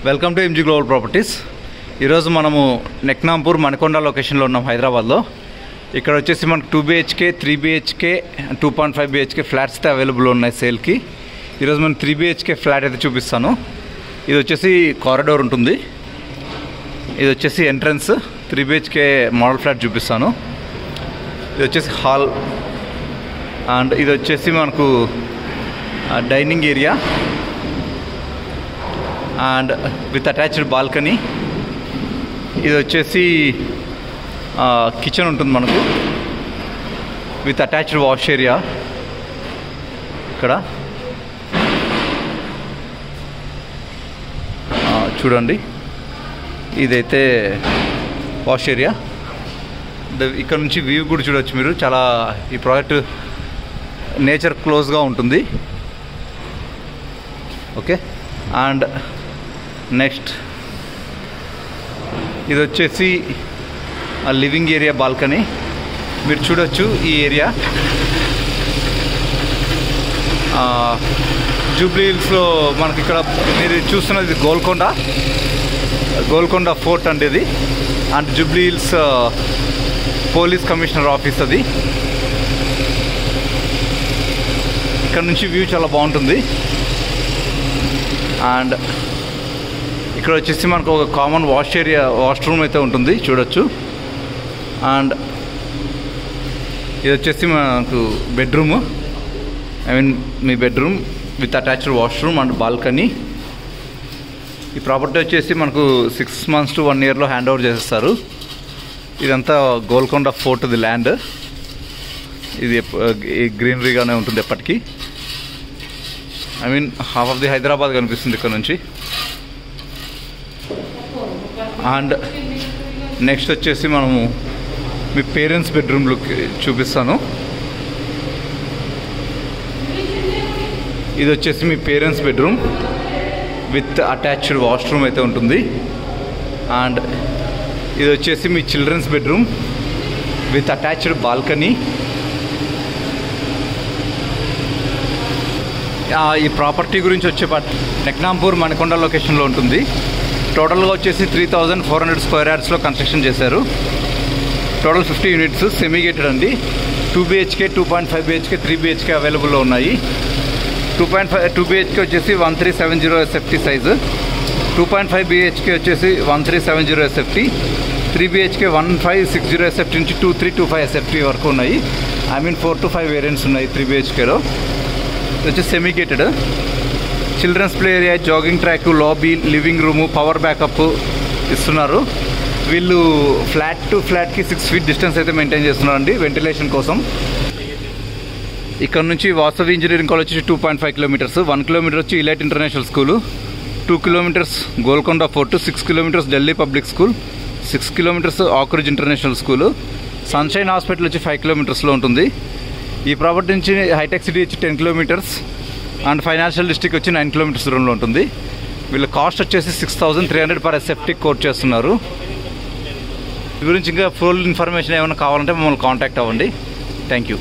Welcome to MG global properties. ఈరోజు మనము నెక్నాంపూర్ మణికొండ లొకేషన్లో ఉన్నాం హైదరాబాద్లో. ఇక్కడ వచ్చేసి మనకు 2 BHK 3 BHK 2.5 BHK ఫ్లాట్స్ అయితే అవైలబుల్ ఉన్నాయి సేల్కి. ఈరోజు మనం 3 BHK ఫ్లాట్ అయితే చూపిస్తాను. ఇది వచ్చేసి కారిడోర్ ఉంటుంది, ఇది వచ్చేసి ఎంట్రన్స్. 3 BHK మోడల్ ఫ్లాట్ చూపిస్తాను. ఇది వచ్చేసి హాల్ అండ్ ఇది వచ్చేసి మనకు dining area and with attached balcony. ఇది వచ్చేసి కిచెన్ ఉంటుంది మనకు విత్ అటాచ్డ్ వాష్ ఏరియా. ఇక్కడ చూడండి, ఇదైతే వాష్ ఏరియా. ఇక్కడ నుంచి వ్యూ కూడా చూడవచ్చు మీరు. చాలా ఈ ప్రాజెక్ట్ నేచర్ క్లోజ్గా ఉంటుంది. ఓకే, అండ్ నెక్స్ట్ ఇది వచ్చేసి లివింగ్ ఏరియా బాల్కనీ. మీరు చూడొచ్చు ఈ ఏరియా. జూబ్లీ హిల్స్లో మనకి ఇక్కడ మీరు చూస్తున్నది గోల్కొండ ఫోర్ట్ అంటే ఇది. And Jubilee hills police commissioner office అది. ఇక్కడ నుంచి వ్యూ చాలా బాగుంటుంది. అండ్ ఇక్కడ వచ్చేసి మనకు ఒక కామన్ వాష్రూమ్ అయితే ఉంటుంది, చూడొచ్చు. అండ్ ఇది వచ్చేసి మనకు bedroom, me bedroom with attached washroom and balcony. ఈ ప్రాపర్టీ వచ్చేసి మనకు 6 months to 1 yearలో హ్యాండ్ ఓవర్ చేసేస్తారు. ఇదంతా గోల్కొండ ఫోర్ట్ది ల్యాండ్. ఇది గ్రీనరీగానే ఉంటుంది ఎప్పటికీ. హాఫ్ ఆఫ్ ది హైదరాబాద్ కనిపిస్తుంది ఇక్కడ నుంచి. అండ్ నెక్స్ట్ వచ్చేసి మనము మీ పేరెంట్స్ బెడ్రూమ్లో చూపిస్తాను. ఇది వచ్చేసి మీ parents bedroom with attached washroom అయితే ఉంటుంది. అండ్ ఇది వచ్చేసి మీ children's bedroom with attached balcony. ఈ ప్రాపర్టీ గురించి వచ్చే నెక్నాంపూర్ మణికొండ లొకేషన్లో ఉంటుంది. టోటల్గా వచ్చేసి 3400 square yardsలో కన్స్ట్రక్షన్ చేశారు. టోటల్ 50 units సెమీ గేటెడ్ అండి. 2 BHK 2.5 BHK 3 BHK అవైలబుల్లో ఉన్నాయి. 2 BHK వచ్చేసి 1370 SFT సైజు, 2.5 BHK వచ్చేసి 1370 SFT, 3 BHK 1560 SFT నుంచి 2325 SFT వరకు ఉన్నాయి. 4 to 5 వేరియంట్స్ ఉన్నాయి 3 BHKలో. ఇది వచ్చి semi gated. Childrens play area, jogging track, lobby, living room, power backup ఇస్తున్నారు. వీళ్ళు ఫ్లాట్ టు ఫ్లాట్కి 6 feet డిస్టెన్స్ అయితే మెయింటైన్ చేస్తున్నారండి వెంటిలేషన్ కోసం. ఇక్కడ నుంచి వాసవి ఇంజనీరింగ్ కాలేజ్ వచ్చి 2.5 kilometers, 1 kilometer వచ్చి elite international school, 2 kilometers Golconda fort, 6 kilometers Delhi public school, 6 kilometers Oakridge international school. Sunshine hospital వచ్చి 5 kilometersలో ఉంటుంది. ఈ ప్రాపర్టీ నుంచి హైటెక్ సిటీ వచ్చి 10 kilometers అండ్ ఫైనాన్షియల్ డిస్ట్రిక్ట్ వచ్చి 9 kilometers దూరంలో ఉంటుంది. వీళ్ళ కాస్ట్ వచ్చేసి 6300 per SFT కోట్ చేస్తున్నారు. ఈ గురించి ఇంకా ఫుల్ ఇన్ఫర్మేషన్ ఏమైనా కావాలంటే మమ్మల్ని కాంటాక్ట్ అవ్వండి. Thank you.